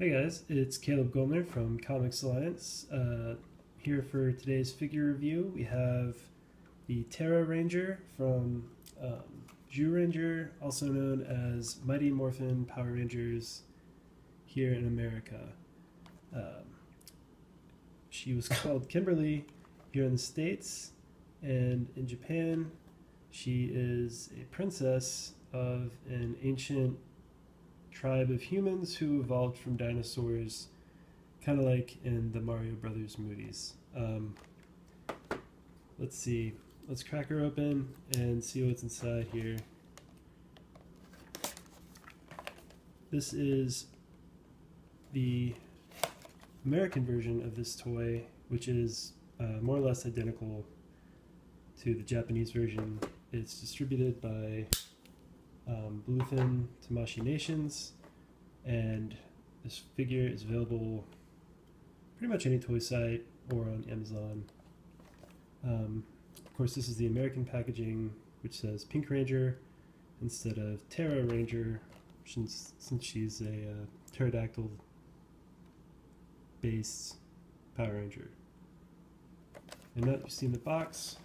Hey guys, it's Caleb Goldner from ComicsAlliance. Here for today's figure review, we have the Terra Ranger from Zyuranger, also known as Mighty Morphin Power Rangers here in America. She was called Kimberly here in the States, and in Japan she is a princess of an ancient tribe of humans who evolved from dinosaurs, kind of like in the Mario Brothers movies. Let's see. Let's crack her open and see what's inside here. This is the American version of this toy, which is more or less identical to the Japanese version. It's distributed by Bluefin Tamashii Nations, and this figure is available pretty much any toy site or on Amazon. Of course, this is the American packaging, which says Pink Ranger instead of Terra Ranger, since she's a pterodactyl based Power Ranger. And now that you've seen the box,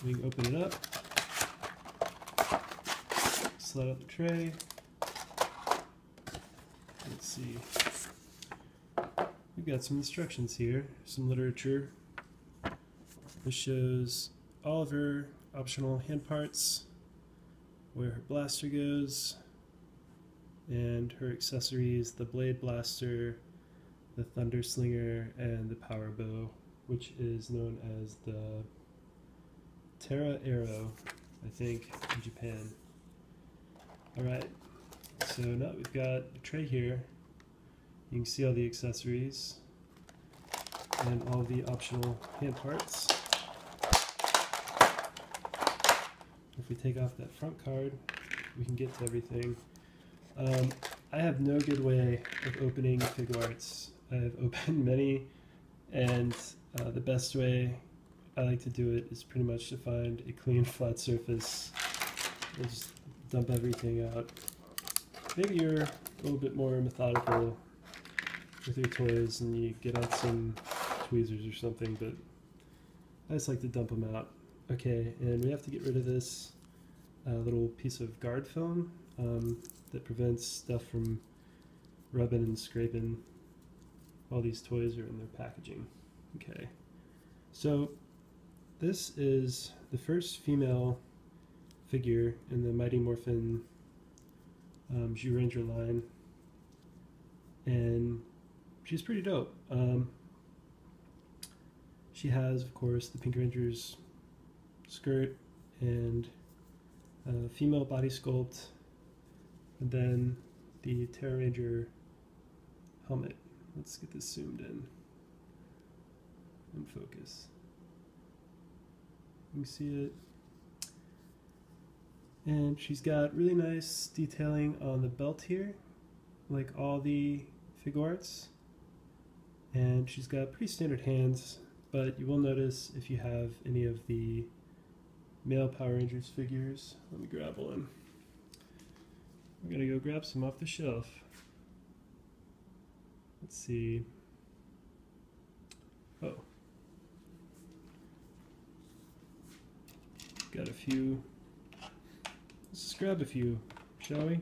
we can open it up. Slide out the tray. Let's see. We've got some instructions here, some literature. This shows all of her optional hand parts, where her blaster goes, and her accessories, the blade blaster, the thunder slinger, and the power bow, which is known as the Terra Arrow, I think, in Japan. Alright, so now we've got a tray here. You can see all the accessories and all the optional hand parts. If we take off that front card, we can get to everything. I have no good way of opening Figuarts. I've opened many, and the best way I like to do it is pretty much to find a clean, flat surface and just dump everything out. Maybe you're a little bit more methodical with your toys and you get out some tweezers or something, but I just like to dump them out. Okay, and we have to get rid of this little piece of guard film that prevents stuff from rubbing and scraping while these toys are in their packaging. Okay, so this is the first female figure in the Mighty Morphin Zyuranger line, and she's pretty dope. She has, of course, the Pink Ranger's skirt and female body sculpt, and then the Terra Ranger helmet. Let's get this zoomed in and focus. You can see it. And she's got really nice detailing on the belt here, like all the Figuarts. And she's got pretty standard hands, but you will notice if you have any of the male Power Rangers figures. Let me grab one. We're gonna go grab some off the shelf. Let's see. Oh. Got a few. Let's just grab a few, shall we?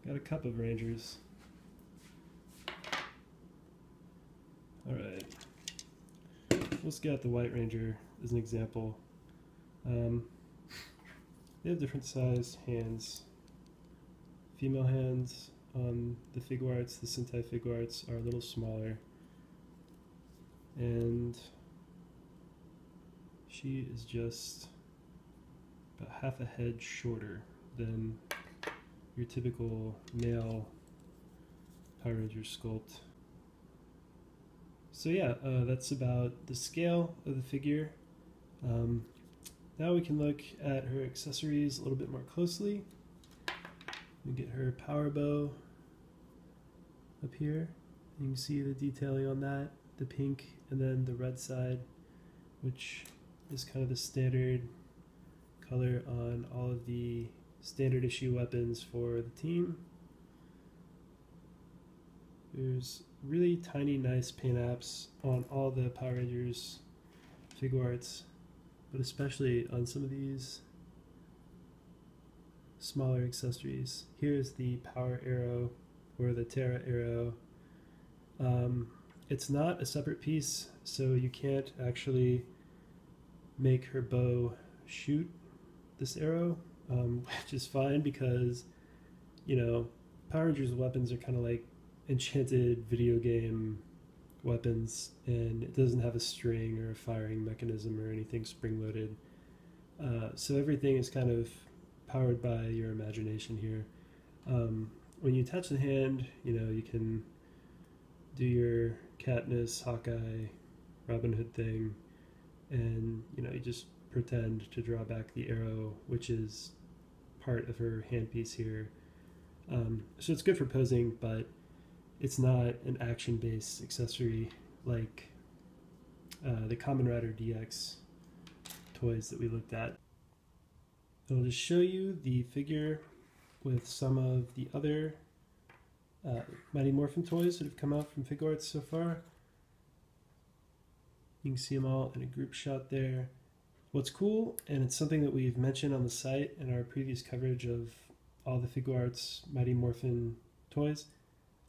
Got a couple of Rangers. Alright. Let's get the White Ranger as an example. They have different sized hands. Female hands on the Figuarts, the Sentai Figuarts, are a little smaller. And she is just about half a head shorter than your typical male Power Ranger sculpt. So yeah, that's about the scale of the figure. Now we can look at her accessories a little bit more closely. We get her power bow up here. You can see the detailing on that, the pink and then the red side, which is kind of the standard color on all of the standard issue weapons for the team. There's really tiny, nice paint apps on all the Power Rangers Figuarts, but especially on some of these smaller accessories. Here's the Power Arrow or the Terra Arrow. It's not a separate piece, so you can't actually make her bow shoot this arrow, which is fine because, you know, Power Rangers weapons are kind of like enchanted video game weapons, and it doesn't have a string or a firing mechanism or anything spring-loaded. So everything is kind of powered by your imagination here. When you attach the hand, you know, you can do your Katniss, Hawkeye, Robin Hood thing, and, you know, you just pretend to draw back the arrow, which is part of her handpiece here. So it's good for posing, but it's not an action-based accessory like the Kamen Rider DX toys that we looked at. I'll just show you the figure with some of the other Mighty Morphin toys that have come out from Figuarts so far. You can see them all in a group shot there. What's cool, and it's something that we've mentioned on the site in our previous coverage of all the Figuarts Mighty Morphin toys,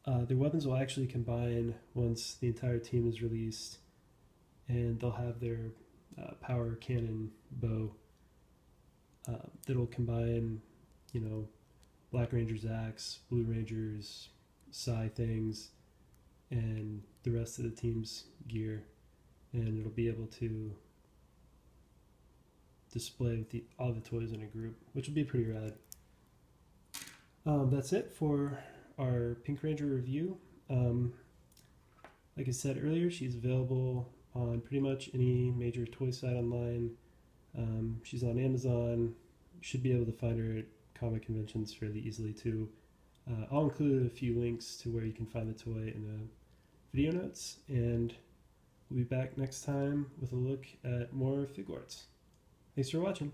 their weapons will actually combine once the entire team is released, and they'll have their power cannon bow that'll combine, you know, Black Ranger's axe, Blue Ranger's Psy things, and the rest of the team's gear, and it'll be able to display with all the toys in a group, which will be pretty rad. That's it for our Pink Ranger review. Like I said earlier, she's available on pretty much any major toy site online. She's on Amazon. You should be able to find her at comic conventions fairly easily too. I'll include a few links to where you can find the toy in the video notes, and we'll be back next time with a look at more Figuarts. Thanks for watching.